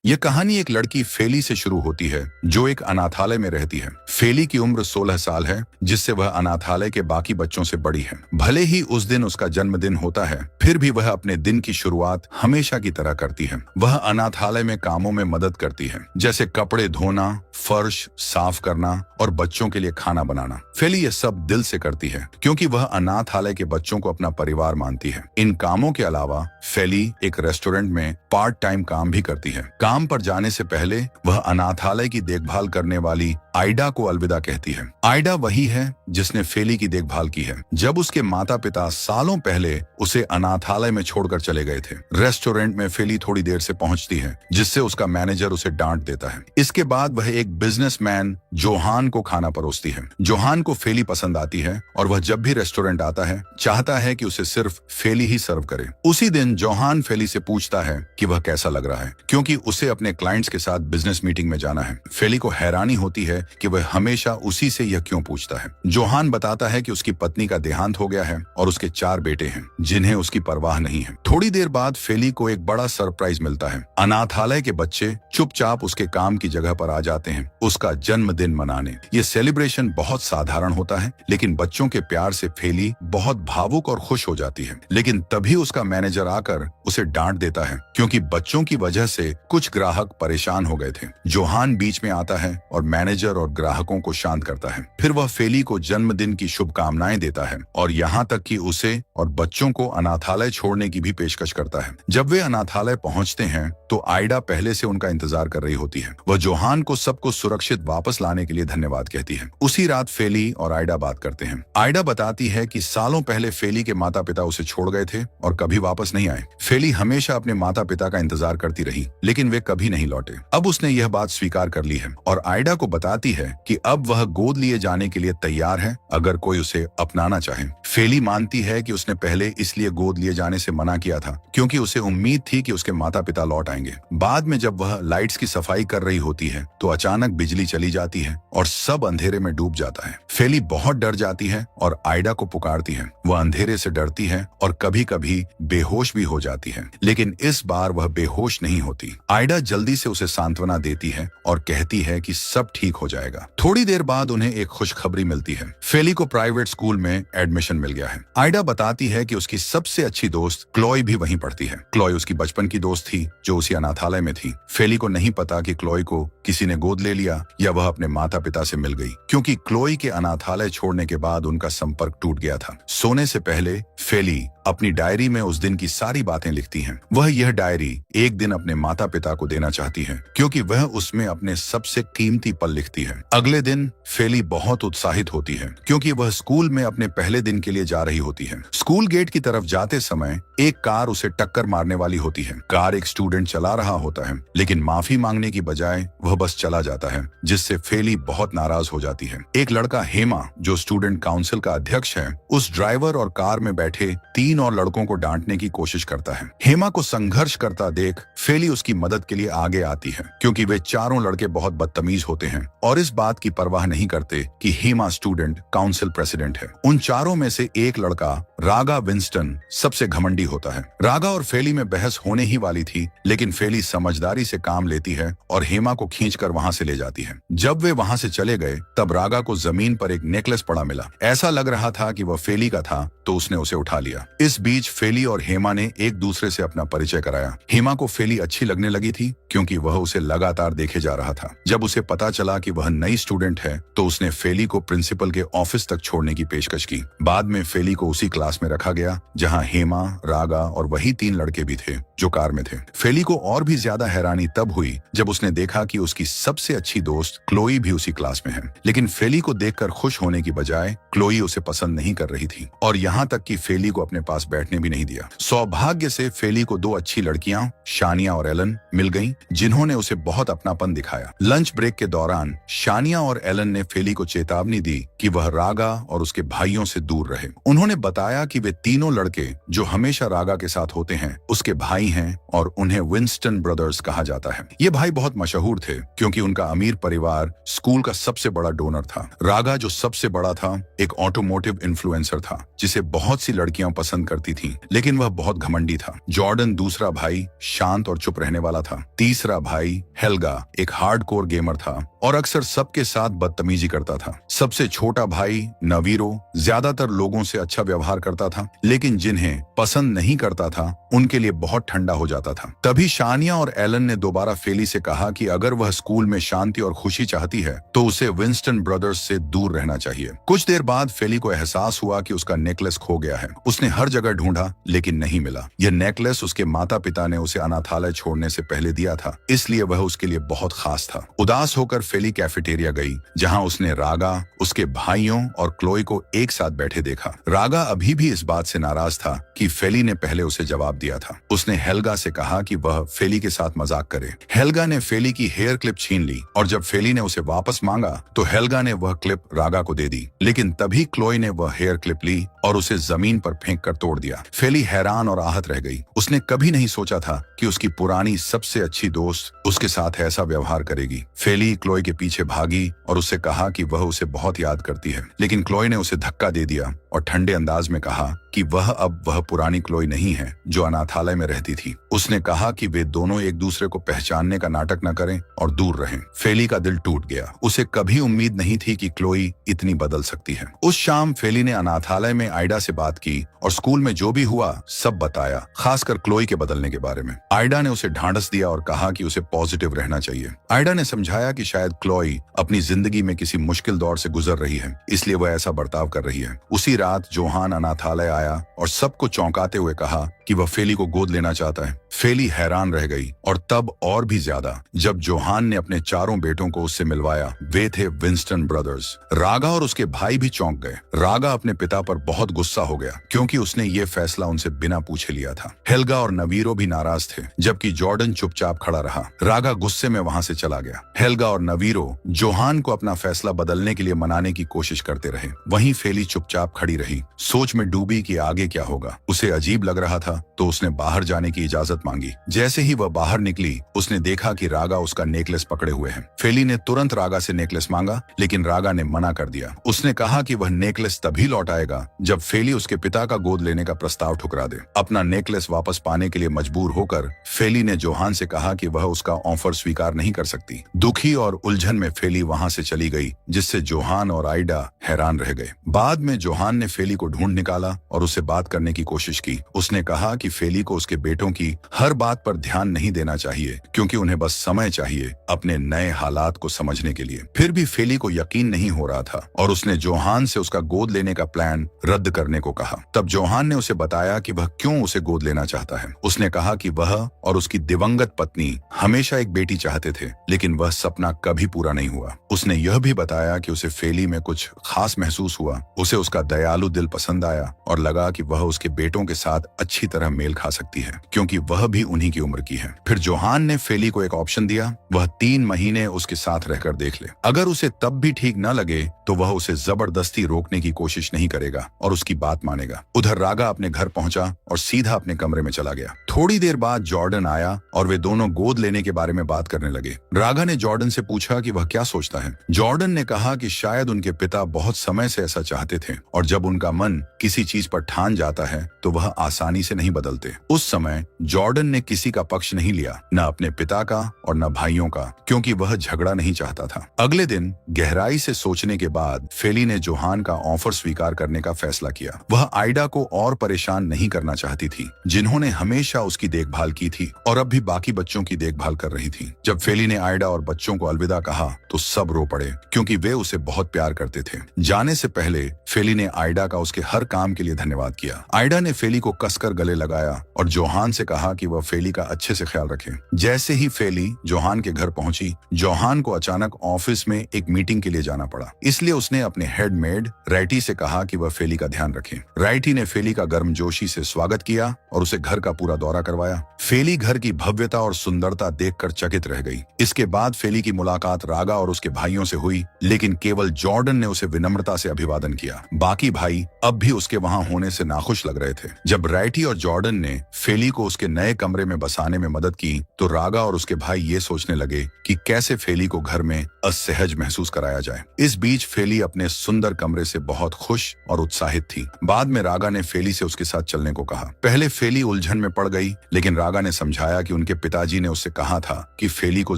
यह कहानी एक लड़की फेली से शुरू होती है जो एक अनाथालय में रहती है। फेली की उम्र 16 साल है, जिससे वह अनाथालय के बाकी बच्चों से बड़ी है। भले ही उस दिन उसका जन्मदिन होता है, फिर भी वह अपने दिन की शुरुआत हमेशा की तरह करती है। वह अनाथालय में कामों में मदद करती है, जैसे कपड़े धोना, फर्श साफ करना और बच्चों के लिए खाना बनाना। फेली ये सब दिल से करती है क्योंकि वह अनाथालय के बच्चों को अपना परिवार मानती है। इन कामों के अलावा फेली एक रेस्टोरेंट में पार्ट टाइम काम भी करती है। काम पर जाने से पहले वह अनाथालय की देखभाल करने वाली आइडा को अलविदा कहती है। आइडा वही है जिसने फेली की देखभाल की है जब उसके माता पिता सालों पहले उसे अनाथालय में छोड़कर चले गए थे। रेस्टोरेंट में फेली थोड़ी देर से पहुंचती है, जिससे उसका मैनेजर उसे डांट देता है। इसके बाद वह एक बिजनेसमैन जोहान को खाना परोसती है। जोहान को फेली पसंद आती है और वह जब भी रेस्टोरेंट आता है चाहता है कि उसे सिर्फ फेली ही सर्व करे। उसी दिन जोहान फेली से पूछता है कि वह कैसा लग रहा है, क्योंकि उसे अपने क्लाइंट्स के साथ बिजनेस मीटिंग में जाना है। फेली को हैरानी होती है कि वह हमेशा उसी से यह क्यों पूछता है। जोहान बताता है कि उसकी पत्नी का देहांत हो गया है और उसके 4 बेटे हैं जिन्हें उसकी परवाह नहीं है। थोड़ी देर बाद फेली को एक बड़ा सरप्राइज मिलता है। अनाथालय के बच्चे चुपचाप उसके काम की जगह पर आ जाते हैं उसका जन्मदिन मनाने। ये सेलिब्रेशन बहुत साधारण होता है, लेकिन बच्चों के प्यार से फेली बहुत भावुक और खुश हो जाती है। लेकिन तभी उसका मैनेजर आकर उसे डांट देता है क्योंकि बच्चों की वजह से कुछ ग्राहक परेशान हो गए थे। जोहान बीच में आता है और मैनेजर और ग्राहकों को शांत करता है। फिर वह फेली को जन्मदिन की शुभकामनाएं देता है और यहाँ तक कि उसे और बच्चों को अनाथालय छोड़ने की भी पेशकश करता है। जब वे अनाथालय पहुंचते हैं तो आइडा पहले से उनका इंतजार कर रही होती है। वह जोहान को सबको सुरक्षित वापस लाने के लिए धन्यवाद कहती है। उसी रात फेली और आइडा बात करते हैं। आइडा बताती है कि सालों पहले फेली के माता पिता उसे छोड़ गए थे और कभी वापस नहीं आए। फेली हमेशा अपने माता पिता का इंतजार करती रही, लेकिन वे कभी नहीं लौटे। अब उसने यह बात स्वीकार कर ली है और आइडा को बताती है कि अब वह गोद लिए जाने के लिए तैयार है अगर कोई उसे अपनाना चाहे। फेली मानती है कि उसने पहले इसलिए गोद लिए जाने से मना किया था क्योंकि उसे उम्मीद थी कि उसके माता पिता लौट आएंगे। बाद में जब वह लाइट्स की सफाई कर रही होती है तो अचानक बिजली चली जाती है और सब अंधेरे में डूब जाता है। फेली बहुत डर जाती है और आइडा को पुकारती है। वह अंधेरे से डरती है और कभी कभी बेहोश भी हो जाती है, लेकिन इस बार वह बेहोश नहीं होती। आइडा जल्दी से उसे सांत्वना देती है और कहती है कि सब ठीक हो जाएगा। थोड़ी देर बाद उन्हें एक खुशखबरी मिलती है। फेली को प्राइवेट स्कूल में एडमिशन मिल गया है। आइडा बताती है कि उसकी सबसे अच्छी दोस्त क्लोई भी वहीं पढ़ती है। क्लोई उसकी बचपन की दोस्त थी जो उसी अनाथालय में थी। फेली को नहीं पता कि क्लोई को किसी ने गोद ले लिया या वह अपने माता पिता से मिल गई, क्योंकि क्लोई के अनाथालय छोड़ने के बाद उनका संपर्क टूट गया था। सोने से पहले फेली अपनी डायरी में उस दिन की सारी बातें लिखती है। वह यह डायरी एक दिन अपने माता पिता को देना चाहती है क्योंकि वह उसमें अपने सबसे कीमती पल लिखती है। अगले दिन फेली बहुत उत्साहित होती है क्योंकि वह स्कूल में अपने पहले दिन के लिए जा रही होती है। स्कूल गेट की तरफ जाते समय एक कार उसे टक्कर मारने वाली होती है। कार एक स्टूडेंट चला रहा होता है, लेकिन माफी मांगने की बजाय वह बस चला जाता है, जिससे फेली बहुत नाराज हो जाती है। एक लड़का हेमा, जो स्टूडेंट काउंसिल का अध्यक्ष है, उस ड्राइवर और कार में बैठे 3 और लड़कों को डांटने की कोशिश करता है। हेमा को संघर्ष करता देख फेली उसकी मदद के लिए आगे आती है क्योंकि वे चारों लड़के बहुत बदतमीज होते हैं और इस बात की परवाह नहीं करते कि हेमा स्टूडेंट काउंसिल प्रेसिडेंट है। उन चारों में से एक लड़का रागा विंस्टन सबसे घमंडी होता है। रागा और फेली में बहस होने ही वाली थी, लेकिन फेली समझदारी से काम लेती है और हेमा को खींचकर वहां से ले जाती है। जब वे वहां से चले गए तब रागा को जमीन पर एक नेकलेस पड़ा मिला। ऐसा लग रहा था कि वह फेली का था, तो उसने उसे उठा लिया। इस बीच फेली और हेमा ने एक दूसरे से अपना परिचय कराया। हेमा को फेली अच्छी लगने लगी थी क्योंकि वह उसे लगातार देखे जा रहा था। जब उसे पता चला कि वह नई स्टूडेंट है तो उसने फेली को प्रिंसिपल के ऑफिस तक छोड़ने की पेशकश की। बाद में फेली को उसी क्लास में रखा गया जहां हेमा, रागा और वही 3 लड़के भी थे जो कार में थे। फेली को और भी ज्यादा हैरानी तब हुई जब उसने देखा कि उसकी सबसे अच्छी दोस्त क्लोई भी उसी क्लास में है। लेकिन फेली को देखकर खुश होने की बजाय क्लोई उसे पसंद नहीं कर रही थी और यहाँ तक कि फेली को अपने पास बैठने भी नहीं दिया। सौभाग्य से फेली को 2 अच्छी लड़कियां शानिया और एलन मिल गईं, जिन्होंने उसे बहुत अपनापन दिखाया। लंच ब्रेक के दौरान शानिया और एलन ने फेली को चेतावनी दी कि वह रागा और उसके भाइयों से दूर रहे। उन्होंने बताया कि वे तीनों लड़के जो हमेशा रागा के साथ होते हैं उसके भाई हैं और उन्हें विंस्टन ब्रदर्स कहा जाता है। ये भाई बहुत मशहूर थे क्योंकि उनका अमीर परिवार स्कूल का सबसे बड़ा डोनर था। रागा जो सबसे बड़ा था एक ऑटोमोटिव इन्फ्लुएंसर था जिसे बहुत सी लड़कियां पसंद करती थीं, लेकिन वह बहुत घमंडी था। जॉर्डन दूसरा भाई शांत और चुप रहने वाला था। तीसरा भाई हेल्गा एक हार्डकोर गेमर था और अक्सर सबके साथ बदतमीजी करता था। सबसे छोटा भाई नवीरो ज्यादातर लोगों से अच्छा व्यवहार करता था, लेकिन जिन्हें पसंद नहीं करता था उनके लिए बहुत ठंडा हो जाता था। तभी शानिया और एलन ने दोबारा फेली से कहा कि अगर वह स्कूल में शांति और खुशी चाहती है तो उसे विंस्टन ब्रदर्स से दूर रहना चाहिए। कुछ देर बाद फेली को एहसास हुआ कि उसका नेकलेस खो गया है। उसने हर जगह ढूंढा लेकिन नहीं मिला। यह नेकलेस उसके माता पिता ने उसे अनाथालय छोड़ने से पहले दिया था, इसलिए वह उसके लिए बहुत खास था। उदास होकर फेली कैफेटेरिया गई जहां उसने रागा, उसके भाइयों और क्लोई को एक साथ बैठे देखा। रागा अभी भी इस बात से नाराज था कि फेली ने पहले उसे जवाब दिया था। उसने हेल्गा से कहा कि वह फेली के साथ मजाक करे। हेल्गा ने फेली की हेयर क्लिप छीन ली और जब फेली ने उसे वापस मांगा तो हेल्गा ने वह क्लिप रागा को दे दी, लेकिन तभी क्लोई ने वह हेयर क्लिप ली और उसे जमीन पर फेंक कर तोड़ दिया। फेली हैरान और आहत रह गई। उसने कभी नहीं सोचा था कि उसकी पुरानी सबसे अच्छी दोस्त उसके साथ ऐसा व्यवहार करेगी। फेली क्लोई के पीछे भागी और उससे कहा कि वह उसे बहुत याद करती है, लेकिन क्लोई ने उसे धक्का दे दिया और ठंडे अंदाज में कहा कि वह पुरानी क्लोई नहीं है जो अनाथालय में रहती थी। उसने कहा कि वे दोनों एक दूसरे को पहचानने का नाटक न करें और दूर रहें। फेली का दिल टूट गया। उसे कभी उम्मीद नहीं थी कि क्लोई इतनी बदल सकती है। उस शाम फेली ने अनाथालय में आइडा से बात की और स्कूल में जो भी हुआ सब बताया, खासकर क्लोई के बदलने के बारे में। आइडा ने उसे ढांढस दिया और कहा कि उसे पॉजिटिव रहना चाहिए। आइडा ने समझाया कि शायद क्लोई अपनी जिंदगी में किसी मुश्किल दौर से गुजर रही है, इसलिए वह ऐसा बर्ताव कर रही है। उसी रात जोहान अनाथालय आया और सबको चौंकाते हुए कहा कि वह फेली को गोद लेना चाहता है। फेली हैरान रह गई और तब और भी ज्यादा जब जोहान ने अपने चारों बेटों को उससे मिलवाया। वे थे विंस्टन ब्रदर्स। रागा और उसके भाई भी चौंक गए। रागा अपने पिता पर बहुत गुस्सा हो गया क्योंकि उसने ये फैसला उनसे बिना पूछे लिया था। हेल्गा और नवीरो भी नाराज थे, जबकि जॉर्डन चुपचाप खड़ा रहा। रागा गुस्से में वहां से चला गया। हेल्गा और नवीरो जोहान को अपना फैसला बदलने के लिए मनाने की कोशिश करते रहे। वहीं फेली चुपचाप खड़ी रही, सोच में डूबी कि आगे क्या होगा। उसे अजीब लग रहा था तो उसने बाहर जाने की इजाजत मांगी। जैसे ही वह बाहर निकली उसने देखा कि रागा उसका नेकलेस पकड़े हुए है। फेली ने तुरंत रागा से नेकलेस मांगा, लेकिन रागा ने मना कर दिया। उसने कहा कि वह नेकलेस तभी लौटाएगा जब फेली उसके पिता का गोद लेने का प्रस्ताव ठुकरा दे। अपना नेकलेस वापस पाने के लिए मजबूर होकर फेली ने जोहान से कहा कि वह उसका ऑफर स्वीकार नहीं कर सकती। दुखी और उलझन में फेली वहां से चली गई, जिससे जोहान और आइडा हैरान रह गए। बाद में जोहान ने फेली को ढूंढ निकाला और उससे बात करने की कोशिश की। उसने कहा कि फेली को उसके बेटों की हर बात पर ध्यान नहीं देना चाहिए क्योंकि उन्हें बस समय चाहिए अपने नए हालात को समझने के लिए। फिर भी फेली को यकीन नहीं हो रहा था और उसने जोहान से उसका गोद लेने का प्लान रद्द करने को कहा। तब जोहान ने उसे बताया कि वह क्यों उसे गोद लेना चाहता है। उसने कहा कि वह और उसकी दिवंगत पत्नी हमेशा एक बेटी चाहते थे, लेकिन वह सपना कभी पूरा नहीं हुआ। उसने यह भी बताया कि उसे फेली में कुछ खास महसूस हुआ। उसे उसका दयालु दिल पसंद आया और लगा कि वह उसके बेटों के साथ अच्छी तरह मेल खा सकती है क्योंकि वह भी उन्हीं की उम्र की है। फिर जोहान ने फेली को एक ऑप्शन दिया, वह 3 महीने उसके साथ रहकर देख ले। अगर उसे तब भी ठीक न लगे तो वह उसे जबरदस्ती रोकने की कोशिश नहीं करेगा और उसकी बात मानेगा। उधर रागा अपने घर पहुंचा और सीधा अपने कमरे में चला गया। थोड़ी देर बाद जॉर्डन आया और वे दोनों गोद लेने के बारे में बात करने लगे। रागा ने जॉर्डन से पूछा कि वह क्या सोचता है। जॉर्डन ने कहा कि शायद उनके पिता बहुत समय से ऐसा चाहते थे और जब उनका मन किसी चीज पर ठान जाता है तो वह आसानी से नहीं बदलते। उस समय जॉर्डन ने किसी का पक्ष नहीं लिया, न अपने पिता का और न भाइयों का, क्योंकि वह झगड़ा नहीं चाहता था। अगले दिन गहराई से सोचने के बाद फेली ने जोहान का ऑफर स्वीकार करने का फैसला किया। वह आइडा को और परेशान नहीं करना चाहती थी, जिन्होंने हमेशा उसकी देखभाल की थी और अब भी बाकी बच्चों की देखभाल कर रही थी। जब फेली ने आइडा और बच्चों को अलविदा कहा तो सब रो पड़े क्योंकि वे उसे बहुत प्यार करते थे। जाने से पहले फेली ने आइडा का उसके हर काम के लिए धन्यवाद किया। आइडा ने फेली को कसकर गले लगाया और जोहान से कहा कि वह फेली का अच्छे से ख्याल रखे। जैसे ही फेली जोहान के घर पहुंची, जोहान को अचानक ऑफिस में एक मीटिंग के लिए जाना पड़ा, इसलिए उसने अपने हेड मेड राइटी से कहा कि वह फेली का ध्यान रखे। राइटी ने फेली का गर्मजोशी से स्वागत किया और उसे घर का पूरा दौरा करवाया। फेली घर की भव्यता और सुंदरता देखकर चकित रह गई। इसके बाद फेली की मुलाकात रागा और उसके भाइयों से हुई, लेकिन केवल जॉर्डन ने उसे विनम्रता से अभिवादन किया। बाकी भाई अब भी उसके वहां होने से नाखुश लग रहे थे। जब राइटी और जॉर्डन ने फेली को उसके नए कमरे में बसाने में मदद की, तो रागा और उसके भाई ये सोचने लगे कि कैसे फेली को घर में असहज महसूस कराया जाए। इस बीच फेली अपने सुंदर कमरे से बहुत खुश और उत्साहित थी। बाद में रागा ने फेली से उसके साथ चलने को कहा। पहले फेली उलझन में पड़ गई, लेकिन रागा ने समझाया कि उनके पिताजी ने उससे कहा था कि फेली को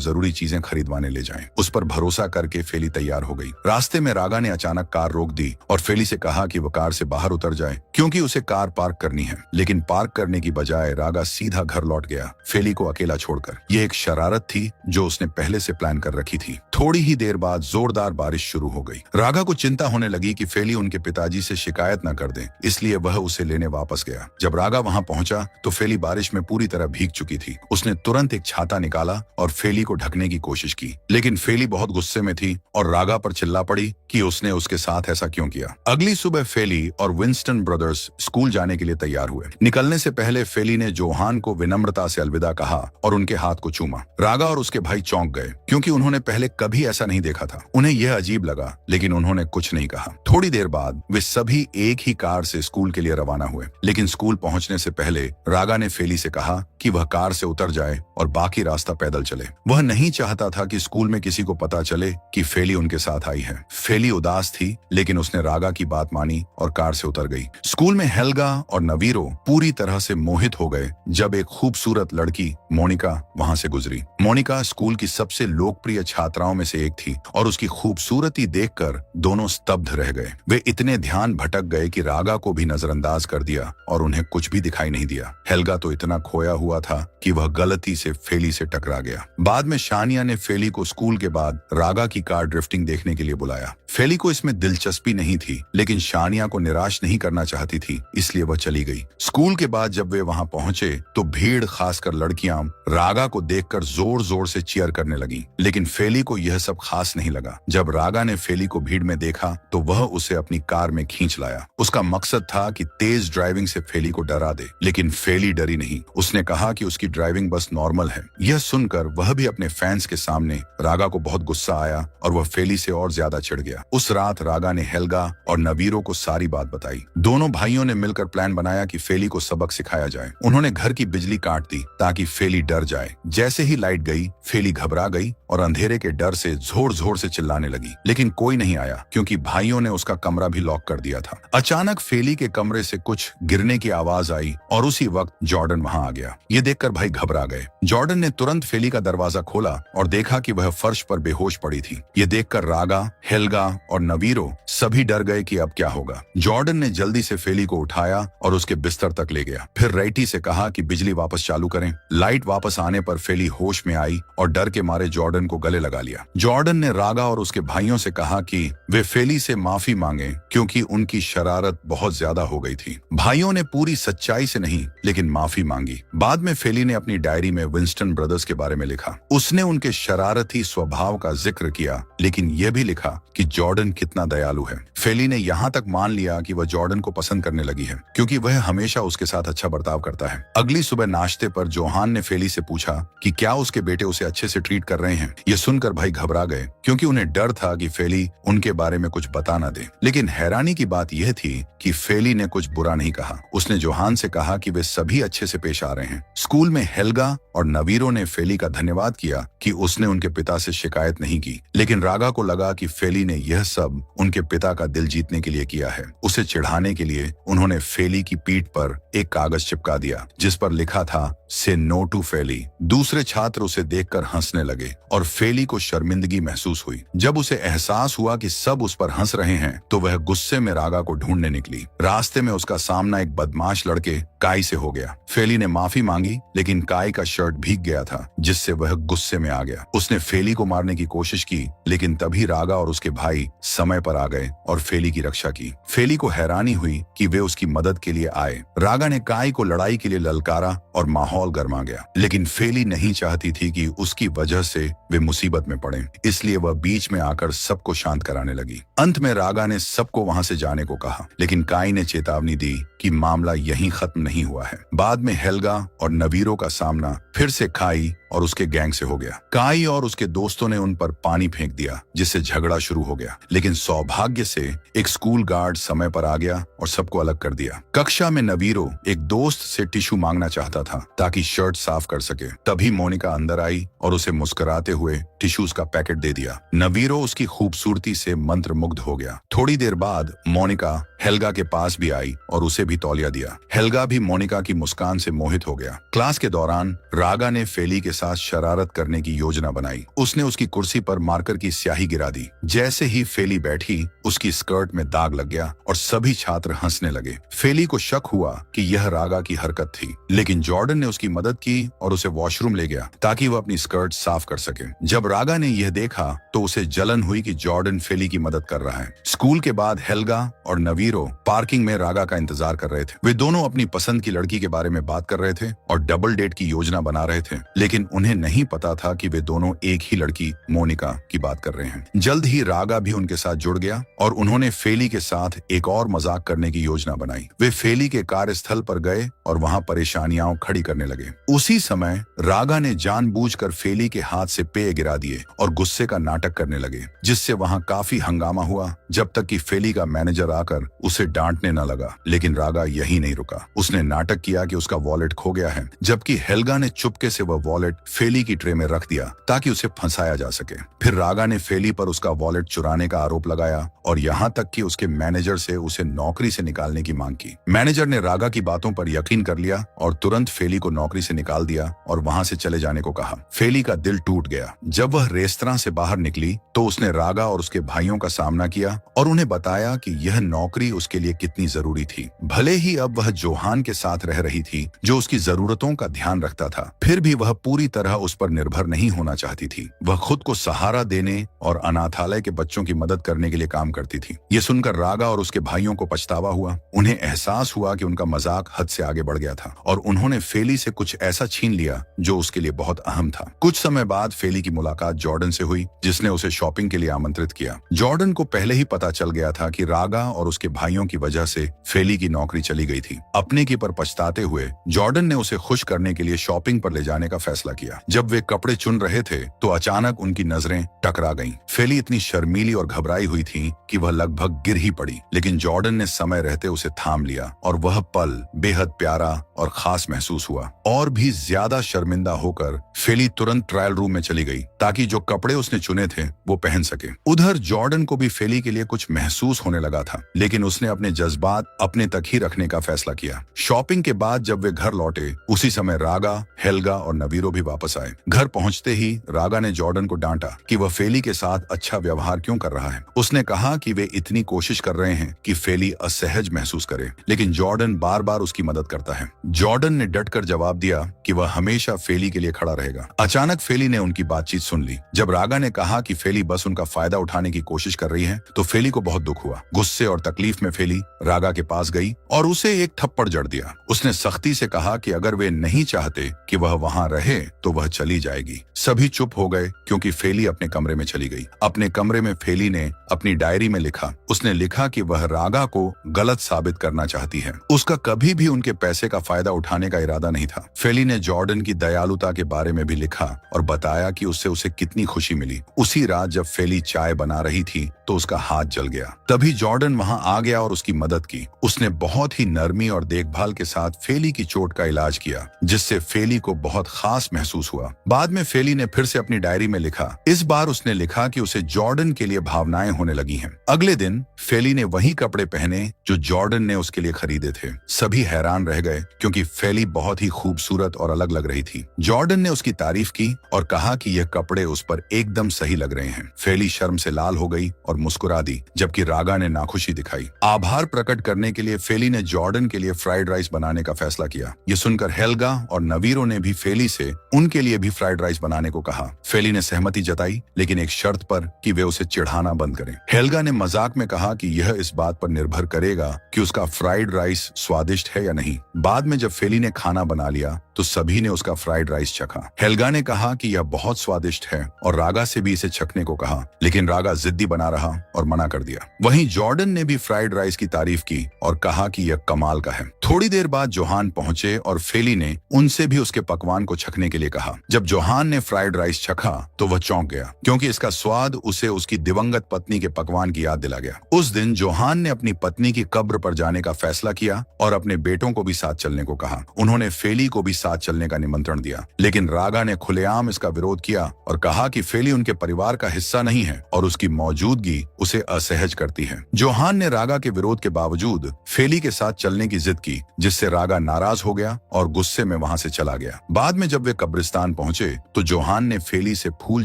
जरूरी चीजें खरीदवाने ले जाएं। उस पर भरोसा करके फेली तैयार हो गई। रास्ते में रागा ने अचानक कार रोक दी और फेली से कहा कि वह कार से बाहर उतर जाए, क्योंकि उसे कार पार्क करनी है। लेकिन पार्क करने की बजाय रागा सीधा घर लौट गया, फेली को अकेला छोड़कर। यह एक शरारत थी जो उसने पहले से प्लान कर रखी थी। थोड़ी ही देर बाद जोरदार बारिश शुरू हो गई। रागा को चिंता होने लगी कि फेली उनके पिताजी से शिकायत न कर दे, इसलिए वह उसे लेने वापस गया। जब रागा वहां पहुंचा तो फेली बारिश में पूरी तरह भीग चुकी थी। उसने तुरंत एक छाता निकाला और फेली को ढकने की कोशिश की, लेकिन फेली बहुत गुस्से में थी और रागा पर चिल्ला पड़ी कि उसने उसके साथ ऐसा क्यों किया। अगली सुबह फेली और विंस्टन ब्रदर्स स्कूल जाने के लिए तैयार हुए। निकलने से पहले फेली ने जोहान को विनम्रता से अलविदा कहा और उनके हाथ को चूमा। रागा और उसके भाई चौंक गए, क्योंकि उन्होंने पहले कभी ऐसा नहीं देखा था। उन्हें यह अजीब लगा, लेकिन उन्होंने कुछ नहीं कहा। थोड़ी देर बाद वे सभी एक ही कार से स्कूल के लिए रवाना हुए, लेकिन स्कूल पहुंचने से पहले रागा ने फेली से कहा कि वह कार से उतर जाए और बाकी रास्ता पैदल चले। वह नहीं चाहता था कि स्कूल में किसी को पता चले कि फेली उनके साथ आई है। फेली उदास थी, लेकिन उसने रागा की बात मानी और कार से उतर गई। स्कूल में हेल्गा और नवीरो पूरी तरह से मोहित हो गए जब एक खूबसूरत लड़की मोनिका वहां से गुजरी। मोनिका स्कूल की सबसे लोकप्रिय छात्राओं में से एक थी और उसकी खूबसूरती देखकर दोनों स्तब्ध रह गए। वे इतने ध्यान भटक गए कि रागा को भी नजरअंदाज कर दिया और उन्हें कुछ भी दिखाई नहीं दिया। हेल्गा तो इतना खोया हुआ था कि वह गलती से फेली से टकरा गया। बाद में शानिया ने फेली को स्कूल के बाद रागा की कार ड्रिफ्टिंग देखने के लिए बुलाया। फेली को इसमें दिलचस्पी नहीं थी, लेकिन शानिया को निराश नहीं करना चाहती थी, इसलिए वह चली गई। स्कूल के बाद जब वे वहां पहुंचे तो भीड़, खासकर लड़कियां, रागा को देखकर जोर जोर से चीयर करने लगी, लेकिन फेली को यह सब खास नहीं लगा। जब रागा ने फेली को भीड़ में देखा तो वह उसे अपनी कार में खींच लाया। उसका मकसद था कि तेज ड्राइविंग से फेली को डरा दे, लेकिन फेली डरी नहीं। उसने कहा कि उसकी ड्राइविंग बस नॉर्मल है। यह सुनकर वह भी अपने फैंस के सामने रागा को बहुत गुस्सा आया और वह फेली से और ज्यादा चिढ़ गया। उस रात रागा ने हेल्गा और नवीरो को सारी बात बताई। दोनों भाइयों ने मिलकर प्लान बनाया कि फेली को सबक सिखाया जाए। उन्होंने घर की बिजली काट दी ताकि फेली डर जाए। जैसे ही लाइट गई, फेली घबरा गई और अंधेरे के डर से जोर जोर से चिल्लाने लगी, लेकिन कोई नहीं आया क्योंकि भाइयों ने उसका कमरा भी लॉक कर दिया था। अचानक फेली के कमरे से कुछ गिरने की आवाज आई और उसी वक्त जॉर्डन वहां आ गया। ये देखकर भाई घबरा गए। जॉर्डन ने तुरंत फेली का दरवाजा खोला और देखा कि वह फर्श पर बेहोश पड़ी थी। ये देखकर रागा, हेल्गा और नवीरो सभी डर गए कि अब क्या होगा। जॉर्डन ने जल्दी से फेली को उठाया और उसके बिस्तर तक ले गया। फिर राइटी से कहा कि बिजली वापस चालू करें। लाइट वापस आने पर फेली होश में आई और डर के मारे जॉर्डन को गले लगा लिया। जॉर्डन ने रागा और उसके भाइयों से कहा कि वे फेली से माफी मांगे, क्योंकि उनकी शरारत बहुत ज्यादा हो गई थी। भाइयों ने पूरी सच्चाई से नहीं, लेकिन माफी मांगी। बाद में फेली ने अपनी डायरी में विंस्टन ब्रदर्स के बारे में लिखा। उसने उनके शरारती स्वभाव का जिक्र किया, लेकिन यह भी लिखा कि जॉर्डन कितना दयालु है। फेली ने यहाँ तक मान लिया कि वह जॉर्डन को पसंद करने लगी है, क्योंकि वह हमेशा उसके साथ अच्छा बर्ताव करता है। अगली सुबह नाश्ते पर जोहान ने फेली से पूछा कि क्या उसके बेटे उसे अच्छे से ट्रीट कर रहे हैं। ये सुनकर भाई घबरा गए, क्योंकि उन्हें डर था कि फेली उनके बारे में कुछ बता न दे। लेकिन हैरानी की बात यह थी कि फेली ने कुछ बुरा नहीं कहा। उसने जोहान से कहा कि वे सभी अच्छे से पेश आ रहे हैं। स्कूल में हेल्गा और नवीरो ने फेली का धन्यवाद किया कि उसने उनके पिता से शिकायत नहीं की, लेकिन रागा को लगा कि फेली ने यह सब उनके पिता का दिल जीतने के लिए किया है। उसे चिढ़ाने के लिए उन्होंने फेली की पीठ पर एक कागज चिपका दिया जिस पर लिखा था से नो टू फेली। दूसरे छात्र उसे देखकर हंसने लगे और फेली को शर्मिंदगी महसूस हुई। जब उसे एहसास हुआ कि सब उस पर हंस रहे हैं तो वह गुस्से में रागा को ढूंढने निकली। रास्ते में उसका सामना एक बदमाश लड़के काई से हो गया। फेली ने माफी मांगी, लेकिन काई का शर्ट भीग गया था, जिससे वह गुस्से में आ गया। उसने फेली को मारने की कोशिश की, लेकिन तभी रागा और उसके भाई समय पर आ गए और फेली फेली की रक्षा की। फेली को हैरानी हुई कि वे उसकी मदद के लिए आए। रागा ने काई को लड़ाई के लिए ललकारा और माहौल गर्मा गया, लेकिन फेली नहीं चाहती थी कि उसकी वजह से वे मुसीबत में पड़े, इसलिए वह बीच में आकर सबको शांत कराने लगी। अंत में रागा ने सबको वहां से जाने को कहा, लेकिन काई ने चेतावनी दी कि मामला यहीं खत्म नहीं हुआ है। बाद में हेल्गा और नवीरो का सामना फिर से काई और उसके गैंग से हो गया। काई और उसके दोस्तों ने उन पर पानी फेंक दिया, जिससे झगड़ा शुरू हो गया, लेकिन सौभाग्य से एक स्कूल गार्ड समय पर आ गया और सबको अलग कर दिया। कक्षा में नवीरो एक दोस्त से टिश्यू मांगना चाहता था ताकि शर्ट साफ कर सके। तभी मोनिका अंदर आई और उसे मुस्कुराते हुए टिश्यूज का पैकेट दे दिया। नवीरो उसकी खूबसूरती से मंत्रमुग्ध हो गया। थोड़ी देर बाद मोनिका हेल्गा के पास भी आई और उसे भी तौलिया दिया। हेल्गा भी मोनिका की मुस्कान से मोहित हो गया। क्लास के दौरान रागा ने फेली के साथ शरारत करने की योजना बनाई। उसने उसकी कुर्सी पर मार्कर की स्याही गिरा दी। जैसे ही फेली बैठी, उसकी स्कर्ट में दाग लग गया और सभी छात्र हंसने लगे। फेली को शक हुआ कि यह रागा की हरकत थी, लेकिन जॉर्डन ने उसकी मदद की और उसे वॉशरूम ले गया ताकि वह अपनी स्कर्ट साफ कर सके। जब रागा ने यह देखा तो उसे जलन हुई कि जॉर्डन फेली की मदद कर रहा है। स्कूल के बाद हेल्गा और नवीरो पार्किंग में रागा का इंतजार कर रहे थे। वे दोनों अपनी पसंद की लड़की के बारे में बात कर रहे थे और डबल डेट की योजना बना रहे थे, लेकिन उन्हें नहीं पता था कि वे दोनों एक ही लड़की मोनिका की बात कर रहे हैं। जल्द ही रागा भी उनके साथ जुड़ गया और उन्होंने फेली के साथ एक और मजाक करने की योजना बनाई। वे फेली के कार्यस्थल पर गए और वहां परेशानियां खड़ी करने लगे। उसी समय रागा ने जानबूझकर फेली के हाथ से पेय गिरा दिए और गुस्से का नाटक करने लगे, जिससे वहां काफी हंगामा हुआ, जब तक कि फेली का मैनेजर आकर उसे डांटने न लगा। लेकिन रागा यही नहीं रुका। उसने नाटक किया कि उसका वॉलेट खो गया है, जबकि हेल्गा ने चुपके से वह वॉलेट फेली की ट्रे में रख दिया ताकि उसे फंसाया जा सके। फिर रागा ने फेली पर उसका वॉलेट चुराने का आरोप लगाया और यहाँ तक कि उसके मैनेजर से उसे नौकरी से निकालने की मांग की। मैनेजर ने रागा की बातों पर यकीन कर लिया और तुरंत फेली को नौकरी से निकाल दिया और वहां से चले जाने को कहा। फेली का दिल टूट गया। जब वह रेस्तरां से बाहर निकली तो उसने रागा और उसके भाइयों का सामना किया और उन्हें बताया कि यह नौकरी उसके लिए कितनी जरूरी थी। भले ही अब वह जोहान के साथ रह रही थी, जो उसकी जरूरतों का ध्यान रखता था, फिर भी वह पूरी तरह उस पर निर्भर नहीं होना चाहती थी। वह खुद को सहारा देने और अनाथालय के बच्चों की मदद करने के लिए काम करती थी। ये सुनकर रागा और उसके भाइयों को पछतावा हुआ। उन्हें एहसास हुआ कि उनका मजाक हद से आगे बढ़ गया था और उन्होंने फेली से कुछ ऐसा छीन लिया जो उसके लिए बहुत अहम था। कुछ समय बाद फेली की मुलाकात जॉर्डन से हुई, जिसने उसे शॉपिंग के लिए आमंत्रित किया। जॉर्डन को पहले ही पता चल गया था कि रागा और उसके भाइयों की वजह से फेली की नौकरी चली गई थी। अपने की पर पछताते हुए जॉर्डन ने उसे खुश करने के लिए शॉपिंग पर ले जाने का फैसला किया। जब वे कपड़े चुन रहे थे तो अचानक उनकी नजरें टकरा गईं। फेली इतनी शर्मीली और घबराई हुई थी कि वह लगभग गिर ही पड़ी, लेकिन जॉर्डन ने समय रहते उसे थाम लिया और वह पल बेहद प्यारा और खास महसूस हुआ। और भी ज्यादा शर्मिंदा होकर फेली तुरंत ट्रायल रूम में चली गई ताकि जो कपड़े उसने चुने थे वो पहन सके। उधर जॉर्डन को भी फेली के लिए कुछ महसूस होने लगा था, लेकिन उसने अपने जज्बात अपने तक ही रखने का फैसला किया। शॉपिंग के बाद जब वे घर लौटे, उसी समय रागा, हेल्गा और नवीरो भी वापस आए। घर पहुंचते ही रागा ने जॉर्डन को डांटा कि वह फेली के साथ अच्छा व्यवहार क्यों कर रहा है। उसने कहा कि वे इतनी कोशिश कर रहे हैं कि फेली असहज महसूस करे, लेकिन जॉर्डन बार बार उसकी मदद करता है। जॉर्डन ने डटकर जवाब दिया कि वह हमेशा फेली के लिए खड़ा रहेगा। अचानक फेली ने उनकी बातचीत सुन ली। जब रागा ने कहा कि फेली बस उनका फायदा उठाने की कोशिश कर रही है, तो फेली को बहुत दुख हुआ। गुस्से और तकलीफ में फेली रागा के पास गई और उसे एक थप्पड़ जड़ दिया। उसने सख्ती से कहा कि अगर वे नहीं चाहते कि वह वहां रहे तो वह चली जाएगी। सभी चुप हो गए क्योंकि फेली अपने कमरे में चली गई। अपने कमरे में फेली ने अपनी डायरी में लिखा। उसने लिखा कि वह रागा को गलत साबित करना चाहती है। उसका कभी भी उनके पैसे का फायदा उठाने का इरादा नहीं था। फेली ने जॉर्डन की दयालुता के बारे में भी लिखा और बताया कि उससे उसे कितनी खुशी मिली। उसी रात जब फेली चाय बना रही थी तो उसका हाथ जल गया। तभी जॉर्डन वहां आ गया और उसकी मदद की। उसने बहुत ही नरमी और देखभाल के साथ फेली की चोट का इलाज किया, जिससे फेली को बहुत खास महसूस हुआ। बाद में फेली ने फिर से अपनी डायरी में लिखा। इस बार उसने लिखा कि उसे जॉर्डन के लिए भावनाएं होने लगी हैं। अगले दिन फेली ने वही कपड़े पहने जो जॉर्डन ने उसके लिए खरीदे थे। सभी हैरान रह गए क्योंकि फेली बहुत ही खूबसूरत और अलग लग रही थी। जॉर्डन ने उसकी तारीफ की और कहा कि यह कपड़े कपड़े उस पर एकदम सही लग रहे हैं। फेली शर्म से लाल हो गई और मुस्कुरा दी, जबकि रागा ने नाखुशी दिखाई। आभार प्रकट करने के लिए फेली ने जॉर्डन के लिए फ्राइड राइस बनाने का फैसला किया। ये सुनकर हेल्गा और नवीरो ने भी फेली से उनके लिए भी फ्राइड राइस बनाने को कहा। फेली ने सहमति जताई, लेकिन एक शर्त पर कि वे उसे चिढ़ाना बंद करें। हेल्गा ने मजाक में कहा कि यह इस बात पर निर्भर करेगा कि उसका फ्राइड राइस स्वादिष्ट है या नहीं। बाद में जब फेली ने खाना बना लिया तो सभी ने उसका फ्राइड राइस चखा। हेल्गा ने कहा कि यह बहुत स्वादिष्ट है और रागा से भी इसे चखने को कहा, लेकिन रागा जिद्दी बना रहा और मना कर दिया। वहीं जॉर्डन ने भी फ्राइड राइस की तारीफ की और कहा कि यह कमाल का है। थोड़ी देर बाद जोहान पहुंचे और फेली ने उनसे भी उसके पकवान को चखने के लिए कहा। जब जोहान ने फ्राइड राइस चखा तो वह चौंक गया, क्योंकि इसका स्वाद उसे उसकी दिवंगत पत्नी के पकवान की याद दिला गया। उस दिन जोहान ने अपनी पत्नी की कब्र पर जाने का फैसला किया और अपने बेटों को भी साथ चलने को कहा। उन्होंने फेली को भी साथ चलने का निमंत्रण दिया, लेकिन रागा ने खुलेआम इसका विरोध किया और कहा कि फेली उनके परिवार का हिस्सा नहीं है और उसकी मौजूदगी उसे असहज करती है। जोहान ने रागा के विरोध के बावजूद फेली के साथ चलने की जिद की, जिससे रागा नाराज हो गया और गुस्से में वहां से चला गया। बाद में जब वे कब्रिस्तान पहुंचे तो जोहान ने फेली से फूल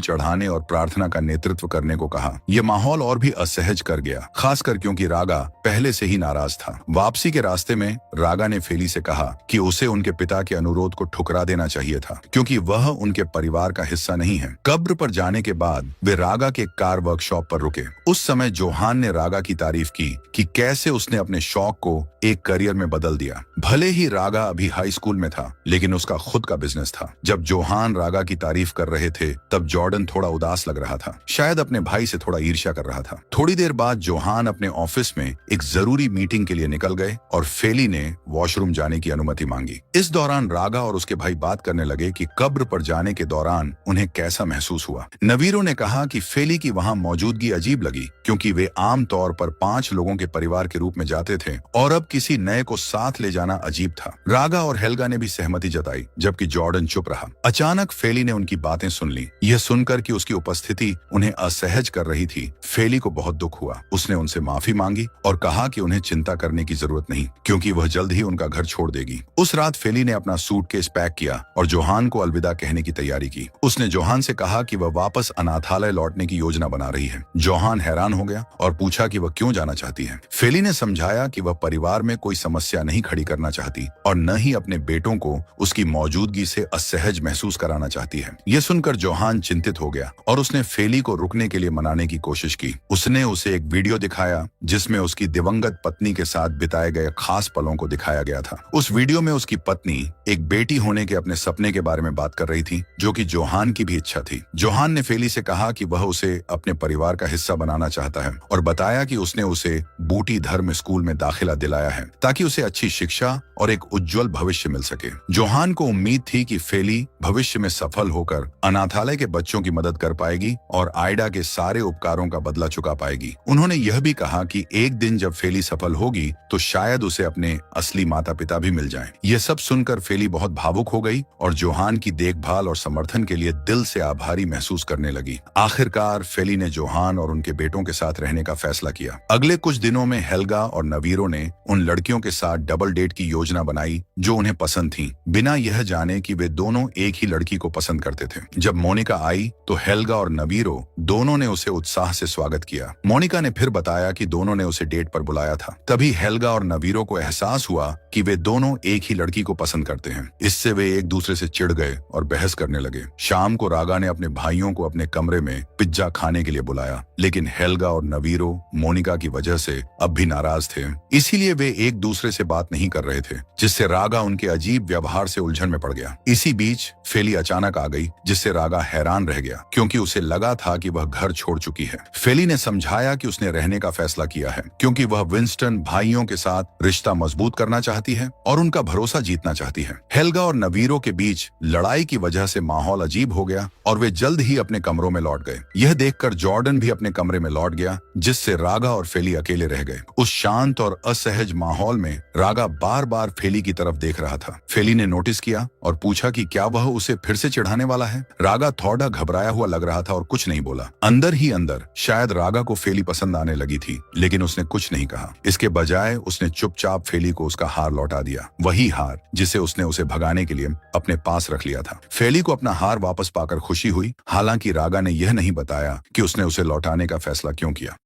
चढ़ाने और प्रार्थना का नेतृत्व करने को कहा। यह माहौल और भी असहज कर गया, खासकर क्योंकि रागा पहले से ही नाराज था। वापसी के रास्ते में रागा ने फेली से कहा कि उसे उनके पिता के अनुरोध को ठुकरा देना चाहिए था, क्योंकि वह उनके परिवार का हिस्सा नहीं है। कब्र पर जाने के बाद वे रागा के कार वर्कशॉप पर रुके। उस समय जोहान ने रागा की तारीफ की कि कैसे उसने अपने शौक को एक करियर में बदल दिया। भले ही रागा अभी हाई स्कूल में था, लेकिन उसका खुद का बिजनेस था। जब जोहान रागा की तारीफ कर रहे थे तब जॉर्डन थोड़ा उदास लग रहा था, शायद अपने भाई से थोड़ा ईर्ष्या कर रहा था। थोड़ी देर बाद जोहान अपने ऑफिस में एक जरूरी मीटिंग के लिए निकल गए और फेली ने वॉशरूम जाने की अनुमति मांगी। इस दौरान रागा और उसके भाई बात करने लगे कि कब्र पर जाने के दौरान उन्हें कैसा महसूस हुआ। नवीरो ने कहा कि फेली की वहां मौजूदगी अजीब लगी, क्योंकि वे आम तौर पर 5 लोगों के परिवार के रूप में जाते थे और अब किसी नए को साथ ले जाना अजीब था। रागा और हेल्गा ने भी सहमति जताई, जबकि जॉर्डन चुप रहा। अचानक फेली ने उनकी बातें सुन ली। यह सुनकर कि उसकी उपस्थिति उन्हें असहज कर रही थी, फेली को बहुत दुख हुआ। उसने उनसे माफी मांगी और कहा कि उन्हें चिंता करने की जरूरत नहीं, क्योंकि वह जल्द ही उनका घर छोड़ देगी। उस रात फेली ने अपना सूटकेस पैक किया और जोहान को अलविदा कहने की तैयारी की। उसने जोहान से कहा कि वह वापस अनाथालय लौटने की योजना बना रही है। जोहान हैरान हो गया और पूछा कि वह क्यों जाना चाहती है। फेली ने समझाया कि वह परिवार में कोई समस्या नहीं खड़ी करना चाहती और न ही अपने बेटों को उसकी मौजूदगी से असहज महसूस कराना चाहती है। यह सुनकर जोहान चिंतित हो गया और उसने फेली को रुकने के लिए मनाने की कोशिश की। उसने उसे एक वीडियो दिखाया जिसमें उसकी दिवंगत पत्नी के साथ बिताए गए खास पलों को दिखाया गया था। उस वीडियो में उसकी पत्नी एक बेटी होने के अपने सपने के बारे में बात कर रही थी, जो कि जोहान की भी इच्छा थी। जोहान ने फेली से कहा कि वह उसे अपने परिवार का हिस्सा बनाना चाहता है और बताया कि उसने उसे बूटी धर्म स्कूल में दाखिला दिलाया है ताकि उसे अच्छी शिक्षा और एक उज्जवल भविष्य मिल सके। जोहान को उम्मीद थी कि फेली भविष्य में सफल होकर अनाथालय के बच्चों की मदद कर पाएगी और आइडा के सारे उपकारों का बदला चुका पाएगी। उन्होंने यह भी कहा कि एक दिन जब फेली सफल होगी तो शायद उसे अपने असली माता पिता भी मिल जाएं। यह सब सुनकर फेली बहुत भावुक हो गई और जोहान की देखभाल और समर्थन के लिए दिल से आभारी महसूस करने लगी। आखिरकार फेली ने जोहान और उनके बेटों के साथ रहने का फैसला किया। अगले कुछ दिनों में हेल्गा और नवीरो ने उन लड़कियों के साथ डबल डेट की योजना बनाई जो उन्हें पसंद थी, बिना यह जाने कि वे दोनों एक ही लड़की को पसंद करते थे। जब मोनिका आई तो हेल्गा और नवीरो दोनों ने उसे उत्साह से स्वागत किया। मोनिका ने फिर बताया कि दोनों ने उसे डेट पर बुलाया था। तभी हेल्गा और नवीरो को एहसास हुआ कि वे दोनों एक ही लड़की को पसंद करते हैं। इससे वे एक दूसरे से चिढ़ गए और बहस करने लगे। शाम को रागा ने अपने भाइयों को अपने कमरे में पिज्जा खाने के लिए बुलाया, लेकिन हेल्गा और नवीरो मोनिका की वजह से अब भी नाराज थे। इसीलिए वे एक दूसरे से बात नहीं कर रहे थे, जिससे रागा उनके अजीब व्यवहार से उलझन में पड़ गया। इसी बीच फेली अचानक आ गई, जिससे रागा हैरान रह गया, क्योंकि उसे लगा था कि वह घर छोड़ चुकी है। फेली ने समझाया कि उसने रहने का फैसला किया है क्योंकि वह विंस्टन भाइयों के साथ रिश्ता मजबूत करना चाहती है और उनका भरोसा जीतना चाहती है। हेल्गा और नवीरो के बीच लड़ाई की वजह से माहौल अजीब हो गया और वे जल्द ही अपने कमरों में लौट गए। यह देखकर जॉर्डन भी अपने कमरे में लौट गया, जिससे रागा और फेली अकेले रह गए। उस शांत और असहज माहौल में रागा बार बार फेली की तरफ देख रहा था। फेली ने नोटिस किया और पूछा कि क्या वह उसे फिर से चिढ़ाने वाला है। रागा थोड़ा घबराया हुआ लग रहा था और कुछ नहीं बोला। अंदर ही अंदर शायद रागा को फेली पसंद आने लगी थी, लेकिन उसने कुछ नहीं कहा। इसके बजाय उसने चुपचाप फेली को उसका हार लौटा दिया, वही हार जिसे उसने उसे भगा भगाने के लिए अपने पास रख लिया था। फेली को अपना हार वापस पाकर खुशी हुई, हालांकि रागा ने यह नहीं बताया कि उसने उसे लौटाने का फैसला क्यों किया।